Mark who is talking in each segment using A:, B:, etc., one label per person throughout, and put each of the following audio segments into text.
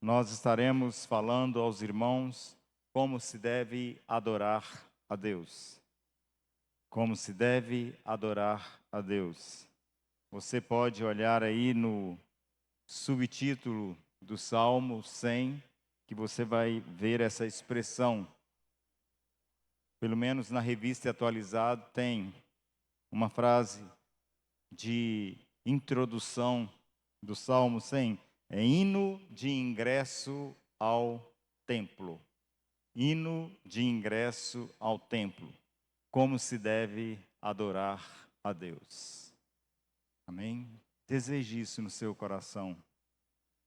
A: nós estaremos falando aos irmãos como se deve adorar a Deus. Como se deve adorar a Deus. Você pode olhar aí no subtítulo do Salmo 100, que você vai ver essa expressão. Pelo menos na revista atualizada tem uma frase de introdução do Salmo 100. É hino de ingresso ao templo. Hino de ingresso ao templo. Como se deve adorar a Deus. Amém? Deseje isso no seu coração.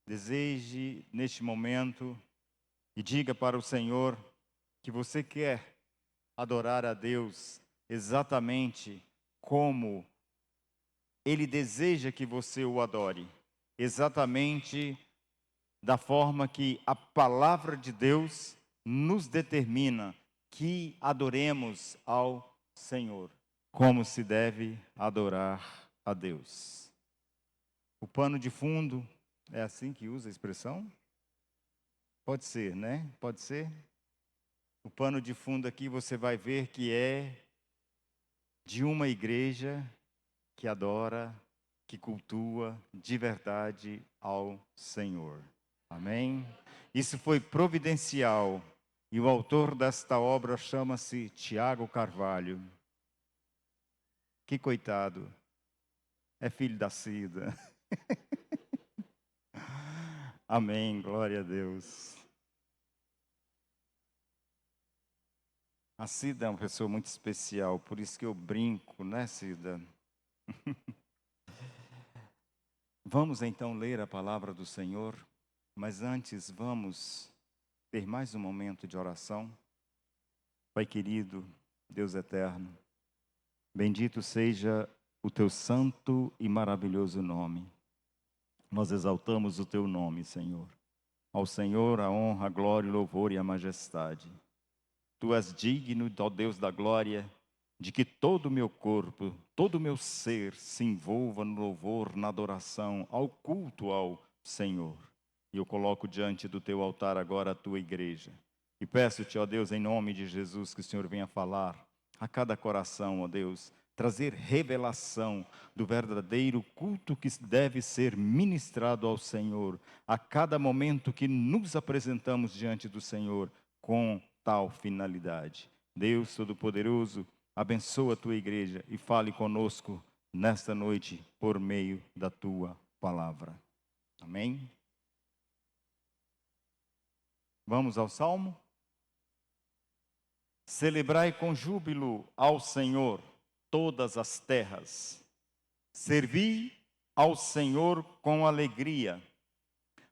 A: Deseje neste momento e diga para o Senhor que você quer adorar a Deus exatamente como Ele deseja que você o adore. Exatamente da forma que a palavra de Deus nos determina que adoremos ao Senhor. Como se deve adorar a Deus. O pano de fundo, é assim que usa a expressão? Pode ser, né? Pode ser. O pano de fundo aqui você vai ver que é de uma igreja que adora, que cultua de verdade ao Senhor. Amém? Isso foi providencial. E o autor desta obra chama-se Tiago Carvalho. Que coitado. É filho da Cida. Amém, glória a Deus. A Cida é uma pessoa muito especial, por isso que eu brinco, né, Cida? Vamos então ler a palavra do Senhor, mas antes vamos ter mais um momento de oração. Pai querido, Deus eterno, bendito seja o teu santo e maravilhoso nome. Nós exaltamos o teu nome, Senhor. Ao Senhor a honra, a glória, o louvor e a majestade. Tu és digno, ó Deus da glória, de que todo o meu corpo, todo o meu ser se envolva no louvor, na adoração, ao culto ao Senhor. E eu coloco diante do teu altar agora a tua igreja. E peço-te, ó Deus, em nome de Jesus, que o Senhor venha falar a cada coração, ó Deus, trazer revelação do verdadeiro culto que deve ser ministrado ao Senhor, a cada momento que nos apresentamos diante do Senhor, com tal finalidade. Deus Todo-Poderoso, abençoa a tua igreja e fale conosco nesta noite por meio da tua palavra. Amém? Vamos ao Salmo? Celebrai com júbilo ao Senhor todas as terras. Servi ao Senhor com alegria.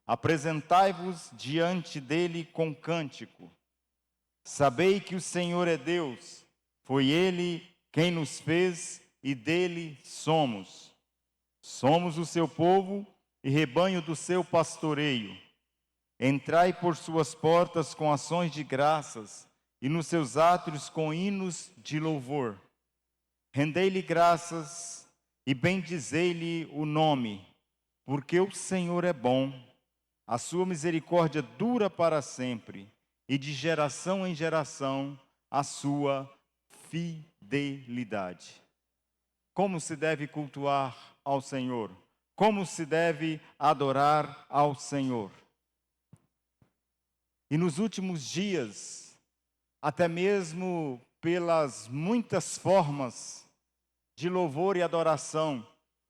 A: Apresentai-vos diante dele com cântico. Sabei que o Senhor é Deus, foi Ele quem nos fez e dele somos. Somos o seu povo e rebanho do seu pastoreio. Entrai por suas portas com ações de graças e nos seus átrios com hinos de louvor. Rendei-lhe graças e bendizei-lhe o nome, porque o Senhor é bom, a sua misericórdia dura para sempre, e de geração em geração a sua fidelidade. Como se deve cultuar ao Senhor? Como se deve adorar ao Senhor? E nos últimos dias, até mesmo pelas muitas formas de louvor e adoração,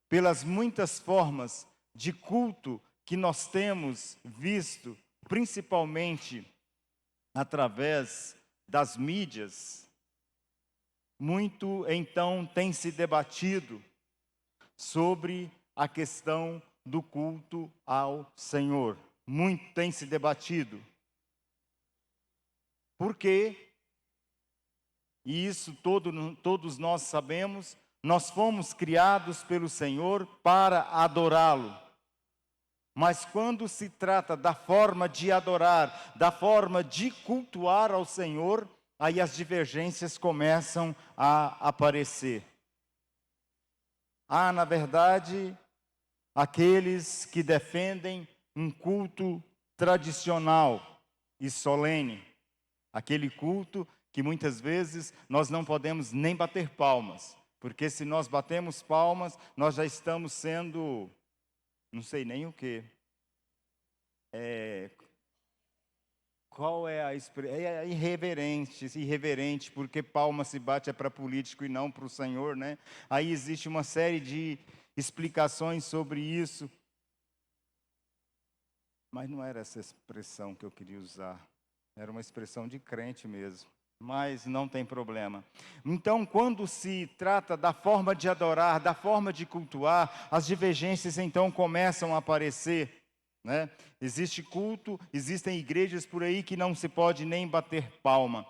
A: pelas muitas formas de culto que nós temos visto, principalmente através das mídias, muito então tem se debatido sobre a questão do culto ao Senhor. Muito tem se debatido. Por quê? E isso todos nós sabemos, nós fomos criados pelo Senhor para adorá-lo. Mas quando se trata da forma de adorar, da forma de cultuar ao Senhor, aí as divergências começam a aparecer. Há, na verdade, aqueles que defendem um culto tradicional e solene. Aquele culto que muitas vezes nós não podemos nem bater palmas, porque se nós batemos palmas, nós já estamos sendo, não sei nem o quê. Qual é a expressão? É irreverente, porque palma se bate é para político e não para o Senhor, né? Aí existe uma série de explicações sobre isso. Mas não era essa expressão que eu queria usar. Era uma expressão de crente mesmo. Mas não tem problema. Então, quando se trata da forma de adorar, da forma de cultuar, as divergências então começam a aparecer. Né? Existe culto, existem igrejas por aí que não se pode nem bater palma.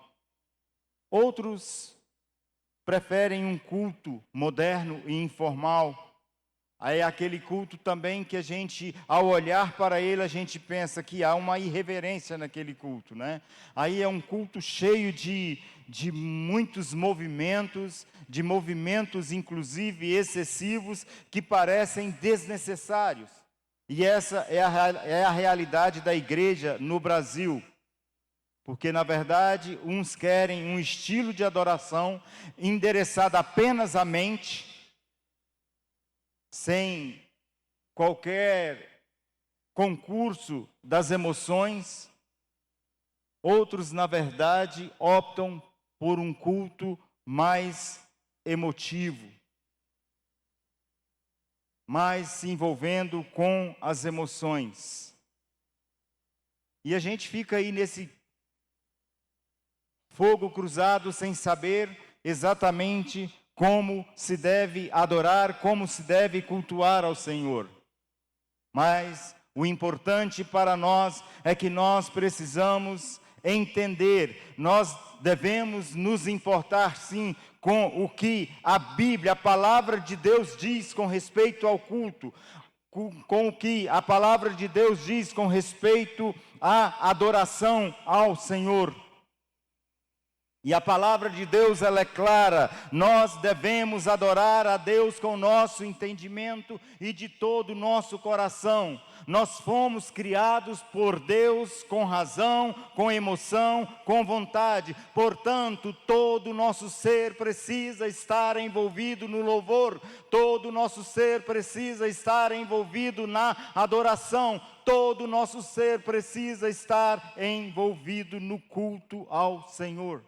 A: Outros preferem um culto moderno e informal. Aí é aquele culto também que a gente, ao olhar para ele, a gente pensa que há uma irreverência naquele culto, né? Aí é um culto cheio de muitos movimentos, de movimentos inclusive excessivos, que parecem desnecessários. E essa é a realidade da igreja no Brasil. Porque, na verdade, uns querem um estilo de adoração endereçado apenas à mente, sem qualquer concurso das emoções. Outros, na verdade, optam por um culto mais emotivo, mais se envolvendo com as emoções. E a gente fica aí nesse fogo cruzado sem saber exatamente como se deve adorar, como se deve cultuar ao Senhor. Mas o importante para nós é que nós precisamos entender, nós devemos nos importar sim com o que a Bíblia, a palavra de Deus diz com respeito ao culto, com o que a palavra de Deus diz com respeito à adoração ao Senhor. E a palavra de Deus, ela é clara, nós devemos adorar a Deus com o nosso entendimento e de todo o nosso coração. Nós fomos criados por Deus com razão, com emoção, com vontade. Portanto, todo o nosso ser precisa estar envolvido no louvor, todo o nosso ser precisa estar envolvido na adoração, todo o nosso ser precisa estar envolvido no culto ao Senhor.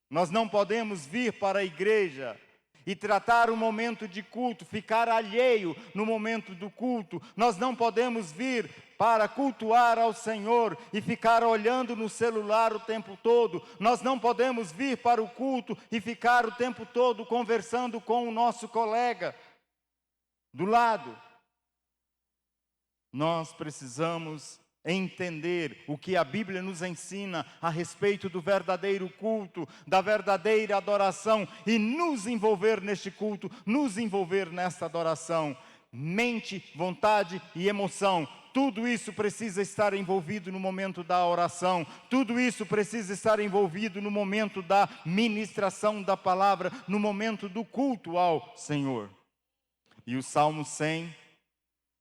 A: Nós não podemos vir para a igreja e tratar o momento de culto, ficar alheio no momento do culto. Nós não podemos vir para cultuar ao Senhor e ficar olhando no celular o tempo todo. Nós não podemos vir para o culto e ficar o tempo todo conversando com o nosso colega do lado. Nós precisamos entender o que a Bíblia nos ensina a respeito do verdadeiro culto, da verdadeira adoração e nos envolver neste culto, nos envolver nesta adoração. Mente, vontade e emoção, tudo isso precisa estar envolvido no momento da oração, tudo isso precisa estar envolvido no momento da ministração da palavra, no momento do culto ao Senhor. E o Salmo 100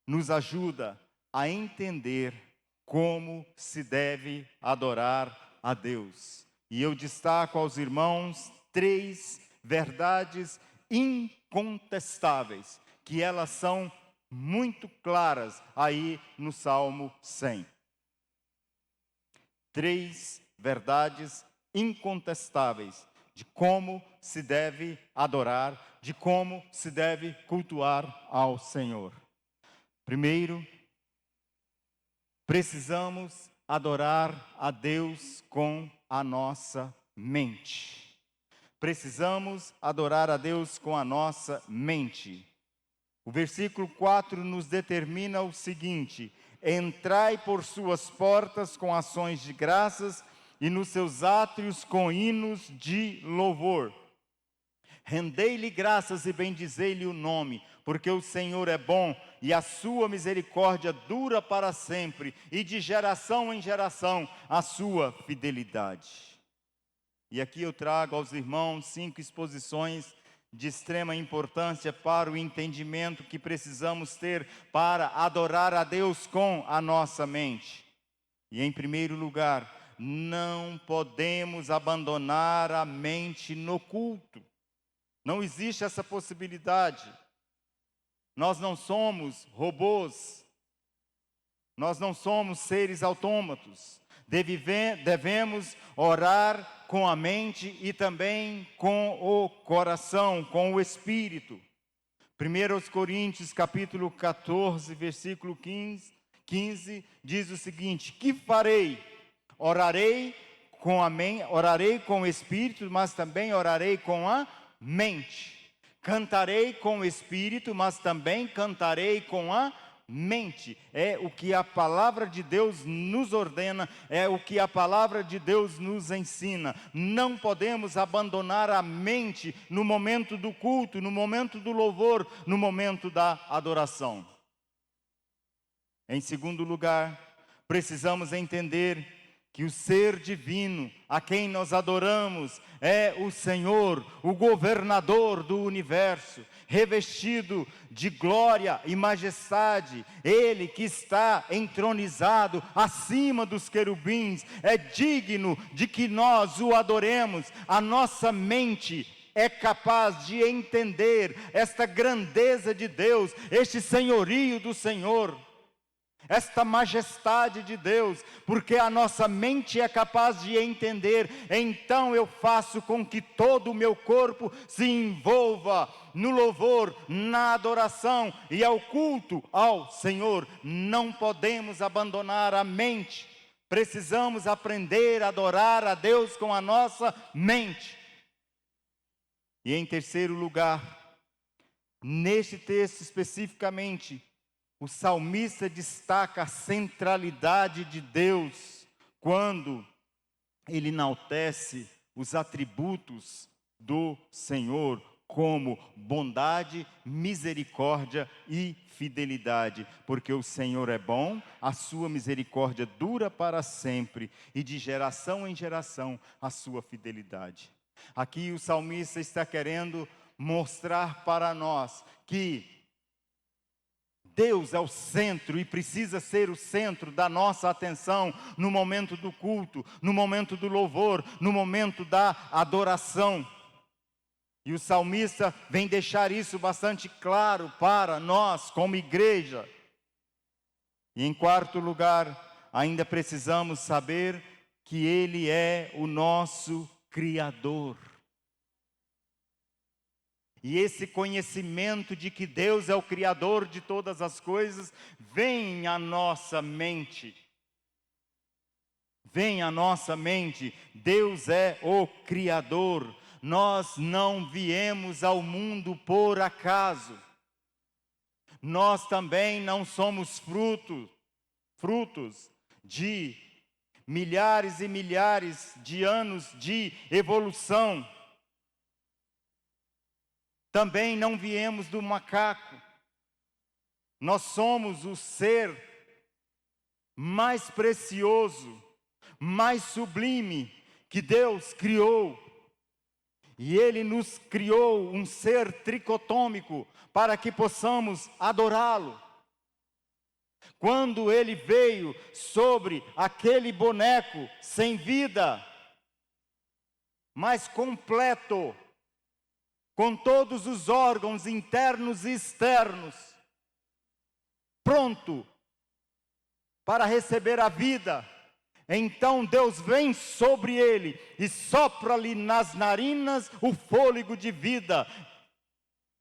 A: nos ajuda a entender como se deve adorar a Deus. E eu destaco aos irmãos 3 verdades incontestáveis, que elas são muito claras aí no Salmo 100. 3 verdades incontestáveis de como se deve adorar, de como se deve cultuar ao Senhor. Primeiro, precisamos adorar a Deus com a nossa mente. Precisamos adorar a Deus com a nossa mente. O versículo 4 nos determina o seguinte: entrai por suas portas com ações de graças e nos seus átrios com hinos de louvor. Rendei-lhe graças e bendizei-lhe o nome, porque o Senhor é bom e a sua misericórdia dura para sempre, e de geração em geração a sua fidelidade. E aqui eu trago aos irmãos 5 exposições de extrema importância para o entendimento que precisamos ter para adorar a Deus com a nossa mente. E em primeiro lugar, não podemos abandonar a mente no culto. Não existe essa possibilidade. Nós não somos robôs. Nós não somos seres autômatos. Devemos orar com a mente e também com o coração, com o espírito. 1 Coríntios capítulo 14, versículo 15, diz o seguinte: que farei? Orarei com o espírito, mas também orarei com a mente. Cantarei com o espírito, mas também cantarei com a mente. É o que a palavra de Deus nos ordena, é o que a palavra de Deus nos ensina. Não podemos abandonar a mente no momento do culto, no momento do louvor, no momento da adoração. Em segundo lugar, precisamos entender que o ser divino a quem nós adoramos é o Senhor, o governador do universo, revestido de glória e majestade. Ele que está entronizado acima dos querubins, é digno de que nós o adoremos. A nossa mente é capaz de entender esta grandeza de Deus, este senhorio do Senhor, esta majestade de Deus, porque a nossa mente é capaz de entender. Então eu faço com que todo o meu corpo se envolva no louvor, na adoração e ao culto ao Senhor. Não podemos abandonar a mente. Precisamos aprender a adorar a Deus com a nossa mente. E em terceiro lugar, neste texto especificamente, o salmista destaca a centralidade de Deus quando ele enaltece os atributos do Senhor, como bondade, misericórdia e fidelidade. Porque o Senhor é bom, a sua misericórdia dura para sempre, e de geração em geração a sua fidelidade. Aqui o salmista está querendo mostrar para nós que Deus é o centro e precisa ser o centro da nossa atenção no momento do culto, no momento do louvor, no momento da adoração. E o salmista vem deixar isso bastante claro para nós como igreja. E em quarto lugar, ainda precisamos saber que Ele é o nosso Criador. E esse conhecimento de que Deus é o Criador de todas as coisas, vem à nossa mente. Vem à nossa mente, Deus é o Criador. Nós não viemos ao mundo por acaso. Nós também não somos frutos de milhares e milhares de anos de evolução. Também não viemos do macaco. Nós somos o ser mais precioso, mais sublime que Deus criou. E Ele nos criou um ser tricotômico para que possamos adorá-lo. Quando Ele veio sobre aquele boneco sem vida, mas completo, com todos os órgãos internos e externos, pronto para receber a vida, então Deus vem sobre ele e sopra-lhe nas narinas o fôlego de vida.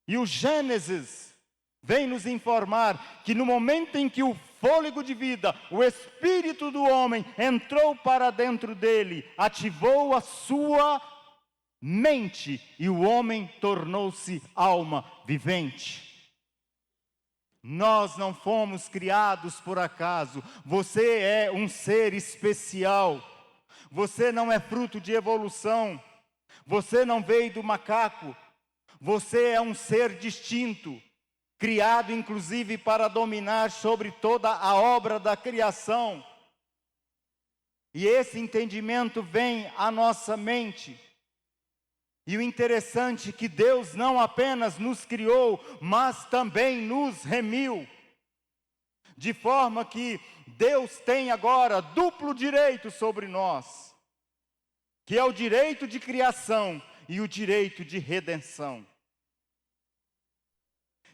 A: E o Gênesis vem nos informar que no momento em que o fôlego de vida, o espírito do homem entrou para dentro dele, ativou a sua mente, e o homem tornou-se alma vivente. Nós não fomos criados por acaso. Você é um ser especial. Você não é fruto de evolução. Você não veio do macaco. Você é um ser distinto, criado inclusive para dominar sobre toda a obra da criação. E esse entendimento vem à nossa mente. E o interessante é que Deus não apenas nos criou, mas também nos remiu. de forma que Deus tem agora duplo direito sobre nós, que é o direito de criação e o direito de redenção.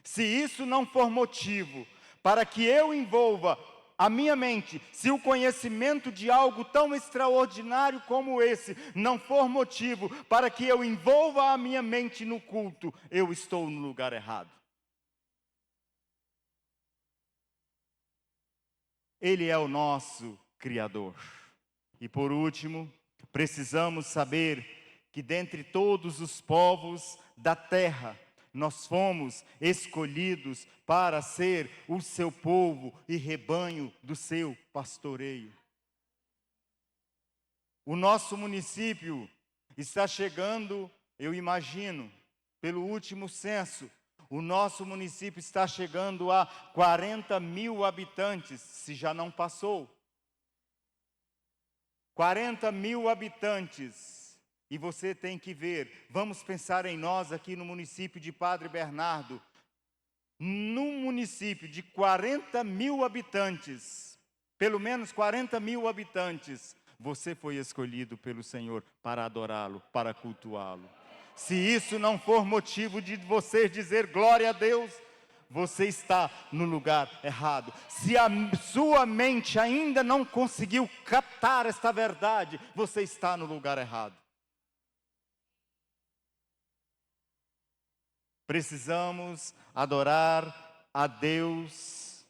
A: Se isso não for motivo para que eu envolva a minha mente, se o conhecimento de algo tão extraordinário como esse não for motivo para que eu envolva a minha mente no culto, eu estou no lugar errado. Ele é o nosso Criador. E por último, precisamos saber que dentre todos os povos da terra, nós fomos escolhidos para ser o seu povo e rebanho do seu pastoreio. O nosso município está chegando, eu imagino, pelo último censo, o nosso município está chegando a 40 mil habitantes, se já não passou. 40 mil habitantes. E você tem que ver, vamos pensar em nós aqui no município de Padre Bernardo. Num município de 40 mil habitantes, pelo menos 40 mil habitantes, você foi escolhido pelo Senhor para adorá-lo, para cultuá-lo. Se isso não for motivo de você dizer glória a Deus, você está no lugar errado. Se a sua mente ainda não conseguiu captar esta verdade, você está no lugar errado. Precisamos adorar a Deus.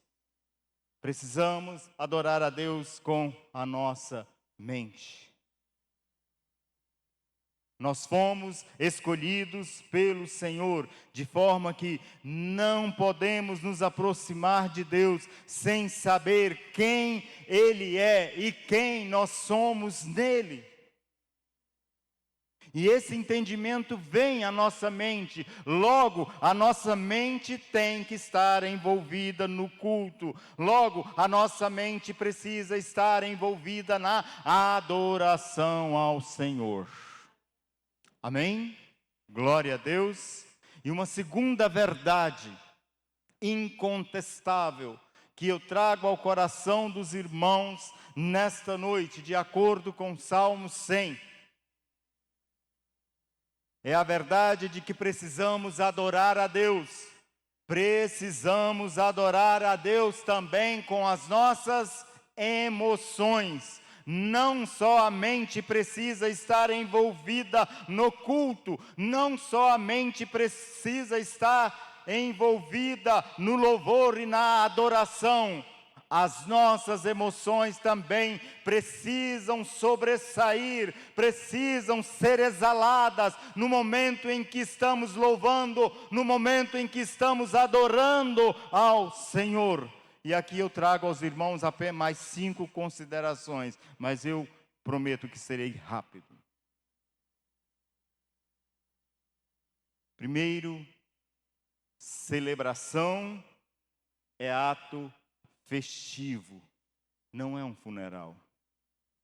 A: Precisamos adorar a Deus com a nossa mente. Nós fomos escolhidos pelo Senhor, de forma que não podemos nos aproximar de Deus sem saber quem Ele é e quem nós somos nele. E esse entendimento vem à nossa mente. Logo, a nossa mente tem que estar envolvida no culto. Logo, a nossa mente precisa estar envolvida na adoração ao Senhor. Amém? Glória a Deus. E uma segunda verdade incontestável que eu trago ao coração dos irmãos nesta noite, de acordo com Salmo 100, é a verdade de que precisamos adorar a Deus. Precisamos adorar a Deus também com as nossas emoções. Não só a mente precisa estar envolvida no culto, não só a mente precisa estar envolvida no louvor e na adoração. As nossas emoções também precisam sobressair, precisam ser exaladas no momento em que estamos louvando, no momento em que estamos adorando ao Senhor. E aqui eu trago aos irmãos apenas mais 5 considerações, mas eu prometo que serei rápido. Primeiro, celebração é ato festivo, não é um funeral.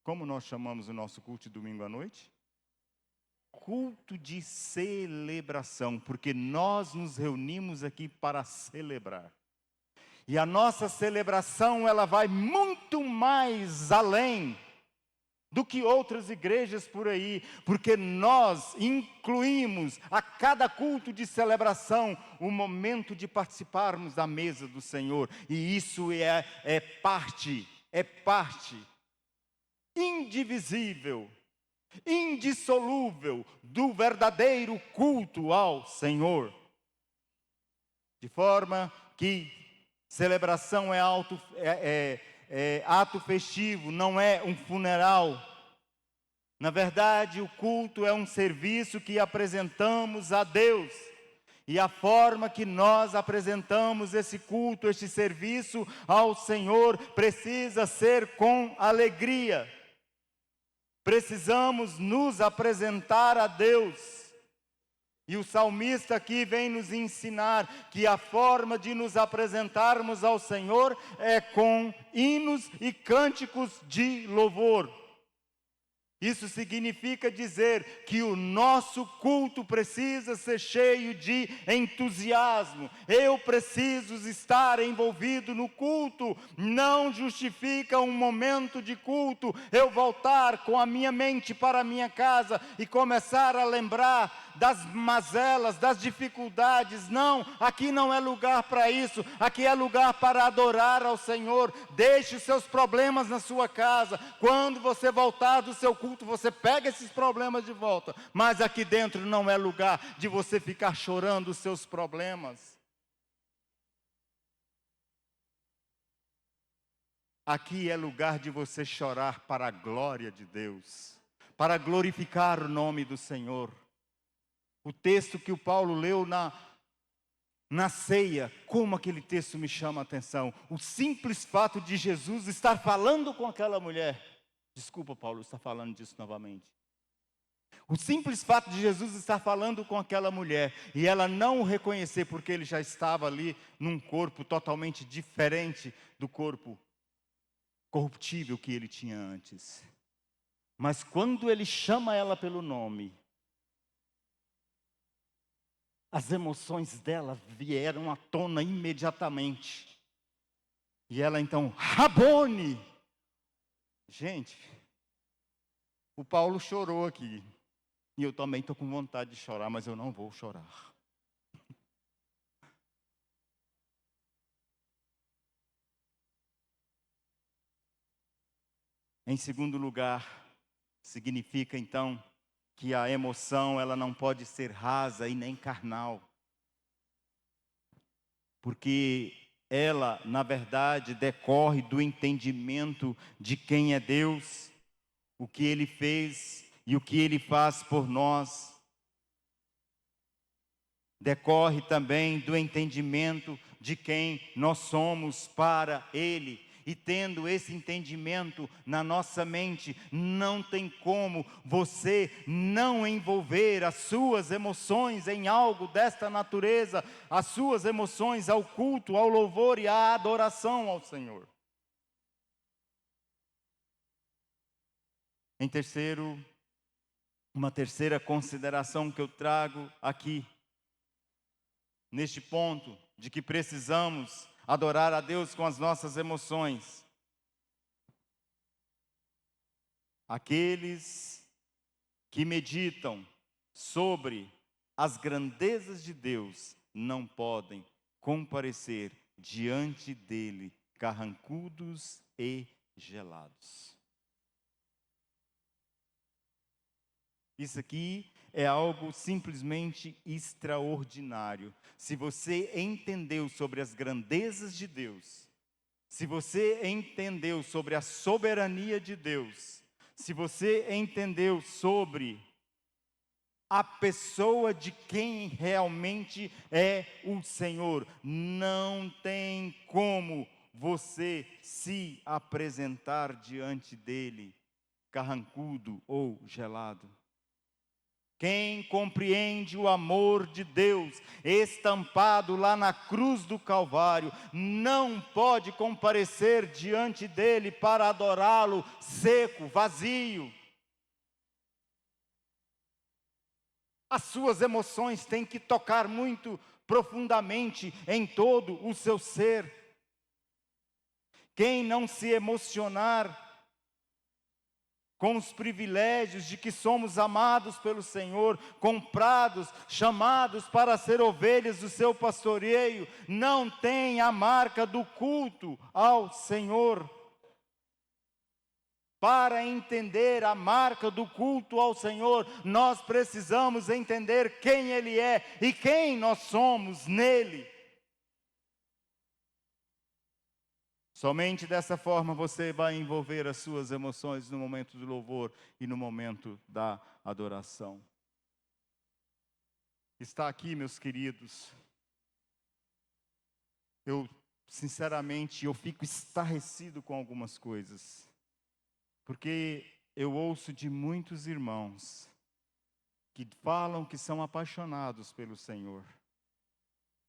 A: Como nós chamamos o nosso culto de domingo à noite? Culto de celebração, porque nós nos reunimos aqui para celebrar. E a nossa celebração, ela vai muito mais além do que outras igrejas por aí, porque nós incluímos a cada culto de celebração o momento de participarmos da mesa do Senhor. E isso é parte indivisível, indissolúvel do verdadeiro culto ao Senhor. De forma que celebração é ato festivo, não é um funeral. Na verdade, o culto é um serviço que apresentamos a Deus. E a forma que nós apresentamos esse culto, este serviço ao Senhor, precisa ser com alegria. Precisamos nos apresentar a Deus. E o salmista aqui vem nos ensinar que a forma de nos apresentarmos ao Senhor é com hinos e cânticos de louvor. Isso significa dizer que o nosso culto precisa ser cheio de entusiasmo. Eu preciso estar envolvido no culto. Não justifica um momento de culto eu voltar com a minha mente para a minha casa e começar a lembrar das mazelas, das dificuldades. Não, aqui não é lugar para isso. Aqui é lugar para adorar ao Senhor. Deixe os seus problemas na sua casa. Quando você voltar do seu culto, você pega esses problemas de volta. Mas aqui dentro não é lugar de você ficar chorando os seus problemas. Aqui é lugar de você chorar para a glória de Deus, para glorificar o nome do Senhor. O texto que o Paulo leu na ceia, como aquele texto me chama a atenção. O simples fato de Jesus estar falando com aquela mulher. Desculpa, Paulo, está falando disso novamente. O simples fato de Jesus estar falando com aquela mulher e ela não o reconhecer porque ele já estava ali num corpo totalmente diferente do corpo corruptível que ele tinha antes. Mas quando ele chama ela pelo nome, as emoções dela vieram à tona imediatamente. E ela então, Rabone! Gente, o Paulo chorou aqui. E eu também estou com vontade de chorar, mas eu não vou chorar. Em segundo lugar, significa então que a emoção ela não pode ser rasa e nem carnal. Porque ela, na verdade, decorre do entendimento de quem é Deus, o que Ele fez e o que Ele faz por nós. Decorre também do entendimento de quem nós somos para Ele. E tendo esse entendimento na nossa mente, não tem como você não envolver as suas emoções em algo desta natureza, as suas emoções ao culto, ao louvor e à adoração ao Senhor. Em terceiro, uma terceira consideração que eu trago aqui, neste ponto de que precisamos adorar a Deus com as nossas emoções. Aqueles que meditam sobre as grandezas de Deus não podem comparecer diante dele carrancudos e gelados. Isso aqui é algo simplesmente extraordinário. Se você entendeu sobre as grandezas de Deus, se você entendeu sobre a soberania de Deus, se você entendeu sobre a pessoa de quem realmente é o Senhor, não tem como você se apresentar diante dele carrancudo ou gelado. Quem compreende o amor de Deus estampado lá na cruz do Calvário, não pode comparecer diante dele para adorá-lo seco, vazio. As suas emoções têm que tocar muito profundamente em todo o seu ser. Quem não se emocionar com os privilégios de que somos amados pelo Senhor, comprados, chamados para ser ovelhas do seu pastoreio, não tem a marca do culto ao Senhor. Para entender a marca do culto ao Senhor, nós precisamos entender quem Ele é e quem nós somos nele. Somente dessa forma você vai envolver as suas emoções no momento do louvor e no momento da adoração. Está aqui, meus queridos. Sinceramente, eu fico estarrecido com algumas coisas. Porque eu ouço de muitos irmãos que falam que são apaixonados pelo Senhor.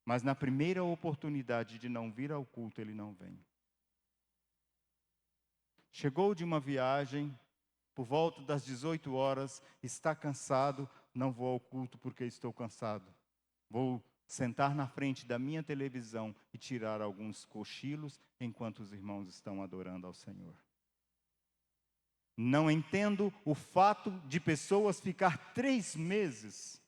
A: Mas na primeira oportunidade de não vir ao culto, ele não vem. Chegou de uma viagem, por volta das 18 horas, está cansado, não vou ao culto porque estou cansado. Vou sentar na frente da minha televisão e tirar alguns cochilos enquanto os irmãos estão adorando ao Senhor. Não entendo o fato de pessoas ficar 3 meses,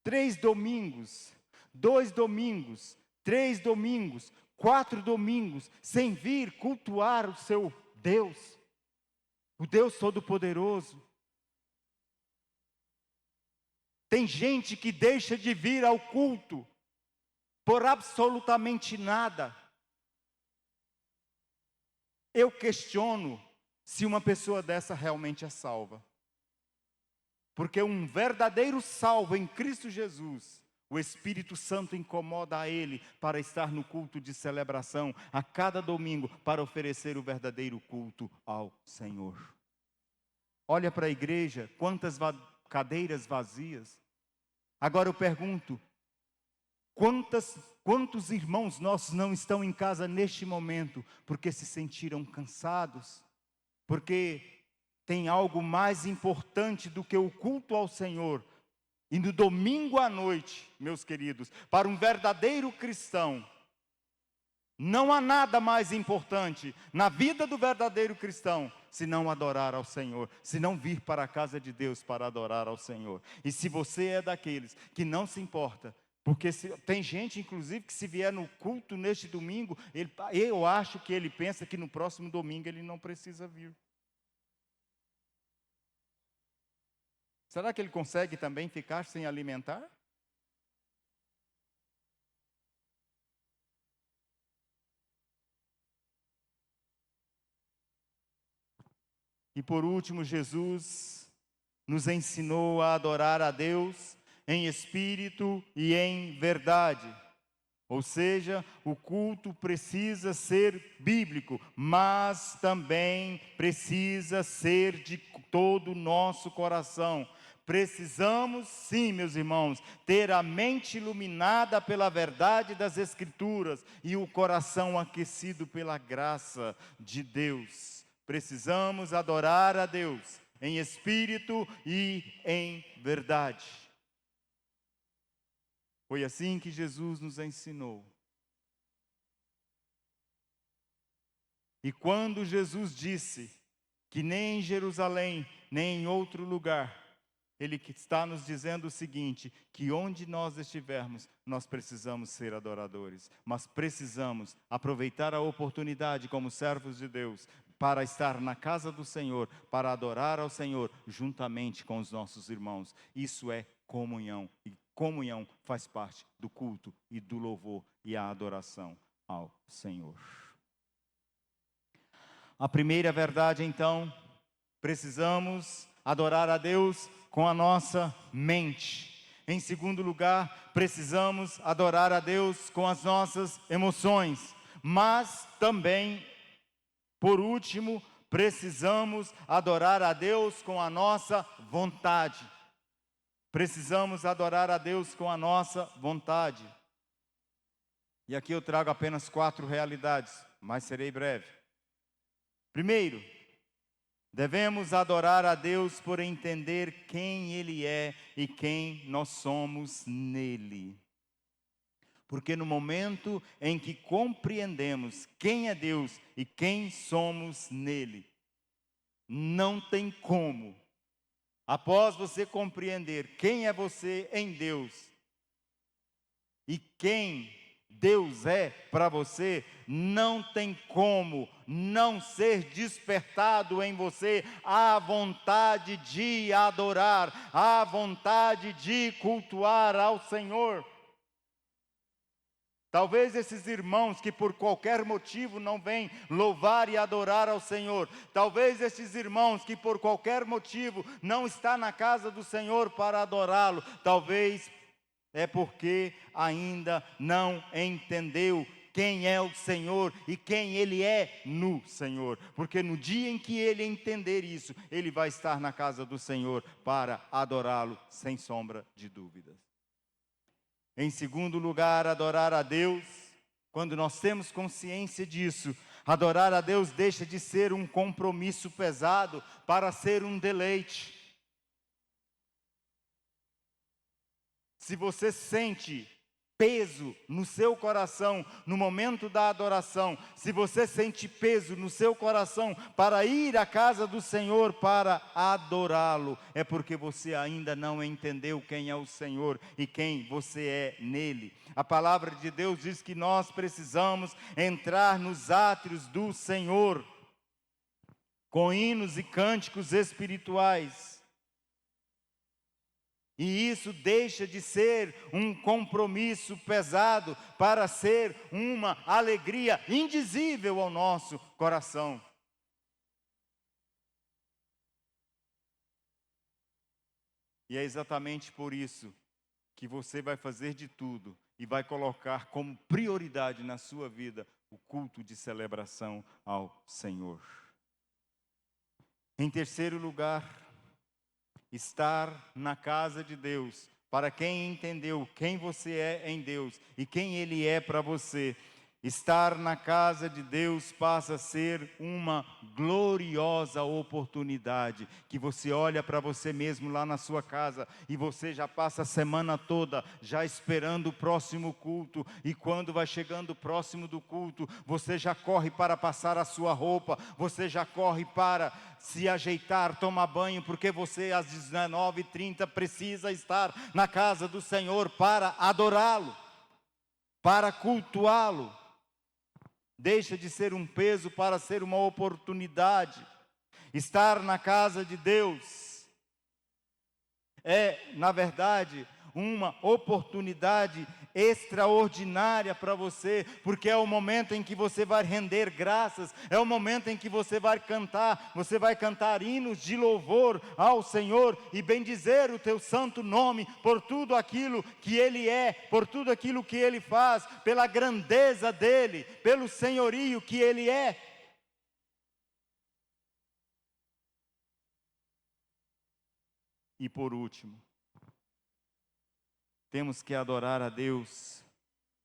A: 3 domingos, 2 domingos, 3 domingos, 4 domingos, sem vir cultuar o seu Deus, o Deus Todo-Poderoso. Tem gente que deixa de vir ao culto por absolutamente nada. Eu questiono se uma pessoa dessa realmente é salva. Porque um verdadeiro salvo em Cristo Jesus, o Espírito Santo incomoda a ele para estar no culto de celebração a cada domingo, para oferecer o verdadeiro culto ao Senhor. Olha para a igreja, quantas cadeiras vazias. Agora eu pergunto, quantos irmãos nossos não estão em casa neste momento porque se sentiram cansados? Porque tem algo mais importante do que o culto ao Senhor. E no domingo à noite, meus queridos, para um verdadeiro cristão, não há nada mais importante na vida do verdadeiro cristão, senão adorar ao Senhor, senão vir para a casa de Deus para adorar ao Senhor. E se você é daqueles que não se importa, porque tem gente, inclusive, que se vier no culto neste domingo, eu acho que ele pensa que no próximo domingo ele não precisa vir. Será que ele consegue também ficar sem alimentar? E por último, Jesus nos ensinou a adorar a Deus em espírito e em verdade. Ou seja, o culto precisa ser bíblico, mas também precisa ser de todo o nosso coração. Precisamos, sim, meus irmãos, ter a mente iluminada pela verdade das Escrituras e o coração aquecido pela graça de Deus. Precisamos adorar a Deus em espírito e em verdade. Foi assim que Jesus nos ensinou. E quando Jesus disse que nem em Jerusalém, nem em outro lugar, Ele está nos dizendo o seguinte, que onde nós estivermos, nós precisamos ser adoradores. Mas precisamos aproveitar a oportunidade como servos de Deus, para estar na casa do Senhor, para adorar ao Senhor, juntamente com os nossos irmãos. Isso é comunhão. E comunhão faz parte do culto e do louvor e a adoração ao Senhor. A primeira verdade, então, precisamos adorar a Deus com a nossa mente. Em segundo lugar, precisamos adorar a Deus com as nossas emoções. Mas também, por último, precisamos adorar a Deus com a nossa vontade. Precisamos adorar a Deus com a nossa vontade. E aqui eu trago apenas 4 realidades, mas serei breve. Primeiro, devemos adorar a Deus por entender quem Ele é e quem nós somos nele. Porque no momento em que compreendemos quem é Deus e quem somos nele, não tem como, após você compreender quem é você em Deus e quem Deus é para você, não tem como não ser despertado em você a vontade de adorar, a vontade de cultuar ao Senhor. Talvez esses irmãos que por qualquer motivo não vêm louvar e adorar ao Senhor, talvez esses irmãos que por qualquer motivo não estão na casa do Senhor para adorá-lo, talvez é porque ainda não entendeu quem é o Senhor e quem Ele é no Senhor. Porque no dia em que ele entender isso, ele vai estar na casa do Senhor para adorá-lo sem sombra de dúvidas. Em segundo lugar, adorar a Deus, quando nós temos consciência disso, Adorar a Deus deixa de ser um compromisso pesado para ser um deleite. Se você sente peso no seu coração no momento da adoração, se você sente peso no seu coração para ir à casa do Senhor para adorá-lo, é porque você ainda não entendeu quem é o Senhor e quem você é nele. A palavra de Deus diz que nós precisamos entrar nos átrios do Senhor com hinos e cânticos espirituais. E isso deixa de ser um compromisso pesado para ser uma alegria indizível ao nosso coração. E é exatamente por isso que você vai fazer de tudo e vai colocar como prioridade na sua vida o culto de celebração ao Senhor. Em terceiro lugar, estar na casa de Deus. Para quem entendeu quem você é em Deus e quem Ele é para você, estar na casa de Deus passa a ser uma gloriosa oportunidade, que você olha para você mesmo lá na sua casa e você já passa a semana toda já esperando o próximo culto, e quando vai chegando próximo do culto, você já corre para passar a sua roupa, você já corre para se ajeitar, tomar banho, porque você às 19h30 precisa estar na casa do Senhor para adorá-lo, para cultuá-lo. Deixa de ser um peso para ser uma oportunidade. Estar na casa de Deus é, na verdade, uma oportunidade extraordinária para você, porque é o momento em que você vai render graças, é o momento em que você vai cantar hinos de louvor ao Senhor e bendizer o teu santo nome por tudo aquilo que Ele é, por tudo aquilo que Ele faz, pela grandeza dEle, pelo senhorio que Ele é. E por último, temos que adorar a Deus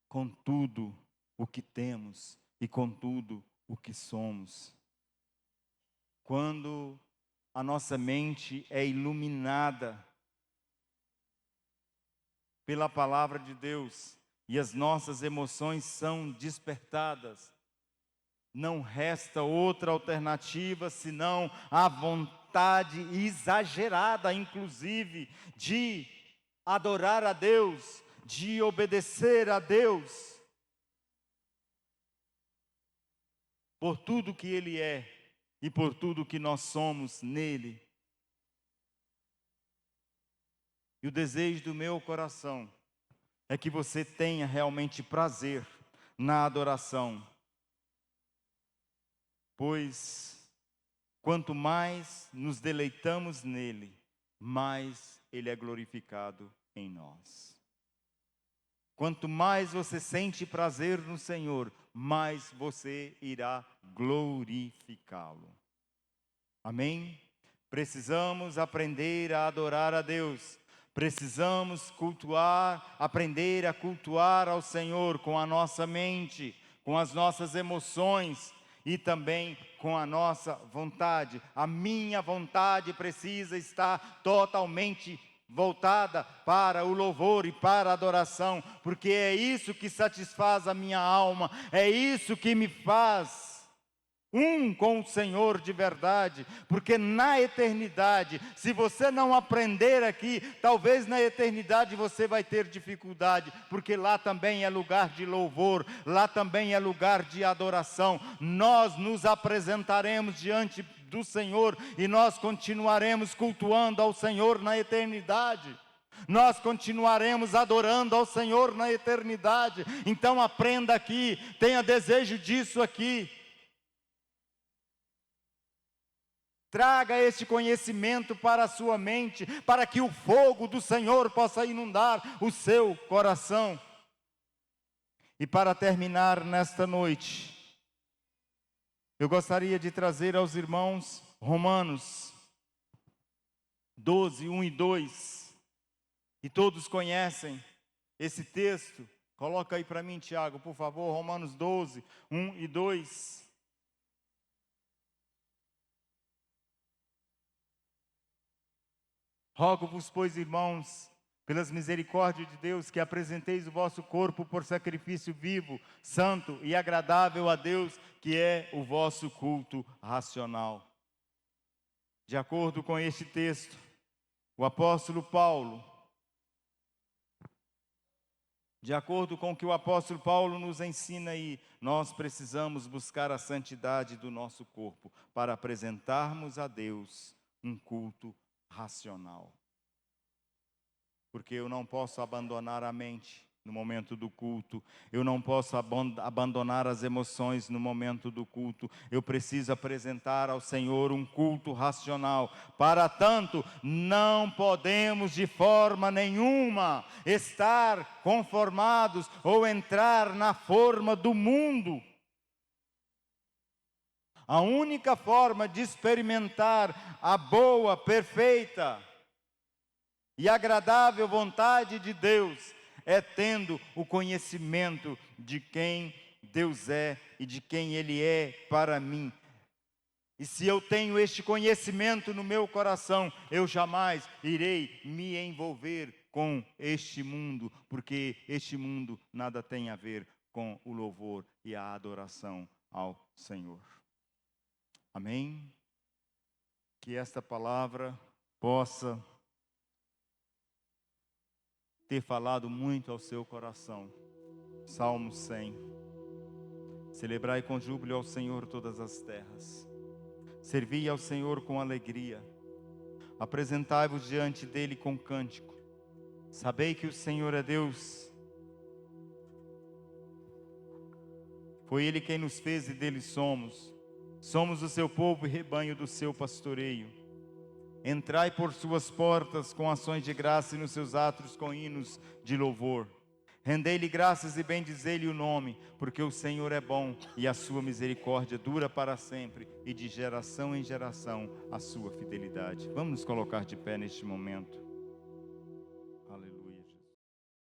A: com tudo o que temos e com tudo o que somos. Quando a nossa mente é iluminada pela palavra de Deus e as nossas emoções são despertadas, não resta outra alternativa senão a vontade exagerada, inclusive, de adorar a Deus, de obedecer a Deus, por tudo que Ele é e por tudo que nós somos nele. E o desejo do meu coração é que você tenha realmente prazer na adoração, pois quanto mais nos deleitamos nele, mais Ele é glorificado em nós. Quanto mais você sente prazer no Senhor, mais você irá glorificá-lo. Amém? Precisamos aprender a adorar a Deus. Precisamos aprender a cultuar ao Senhor com a nossa mente, com as nossas emoções e também com a nossa vontade. A minha vontade precisa estar totalmente voltada para o louvor e para a adoração, porque é isso que satisfaz a minha alma, é isso que me faz com o Senhor de verdade, porque na eternidade, se você não aprender aqui, talvez na eternidade você vai ter dificuldade, porque lá também é lugar de louvor, lá também é lugar de adoração. Nós nos apresentaremos diante do Senhor e nós continuaremos cultuando ao Senhor na eternidade. Nós continuaremos adorando ao Senhor na eternidade. Então aprenda aqui, tenha desejo disso aqui. Traga este conhecimento para a sua mente, para que o fogo do Senhor possa inundar o seu coração. E para terminar nesta noite, eu gostaria de trazer aos irmãos Romanos 12, 1 e 2. E todos conhecem esse texto. Coloca aí para mim, Tiago, por favor, Romanos 12, 1 e 2. Rogo-vos, pois, irmãos, pelas misericórdias de Deus, que apresenteis o vosso corpo por sacrifício vivo, santo e agradável a Deus, que é o vosso culto racional. De acordo com este texto, o apóstolo Paulo, de acordo com o que o apóstolo Paulo nos ensina aí, nós precisamos buscar a santidade do nosso corpo para apresentarmos a Deus um culto racional. Porque eu não posso abandonar a mente no momento do culto, eu não posso abandonar as emoções no momento do culto, eu preciso apresentar ao Senhor um culto racional. Para tanto, não podemos de forma nenhuma estar conformados ou entrar na forma do mundo. A única forma de experimentar a boa, perfeita e agradável vontade de Deus é tendo o conhecimento de quem Deus é e de quem Ele é para mim. E se eu tenho este conhecimento no meu coração, eu jamais irei me envolver com este mundo, porque este mundo nada tem a ver com o louvor e a adoração ao Senhor. Amém? Que esta palavra possa ter falado muito ao seu coração. Salmo 100. Celebrai com júbilo ao Senhor todas as terras. Servi ao Senhor com alegria. Apresentai-vos diante dele com cântico. Sabei que o Senhor é Deus. Foi Ele quem nos fez e dele somos. Somos o seu povo e rebanho do seu pastoreio. Entrai por suas portas com ações de graça e nos seus átrios com hinos de louvor. Rendei-lhe graças e bendizei-lhe o nome, porque o Senhor é bom e a sua misericórdia dura para sempre, e de geração em geração a sua fidelidade. Vamos nos colocar de pé neste momento.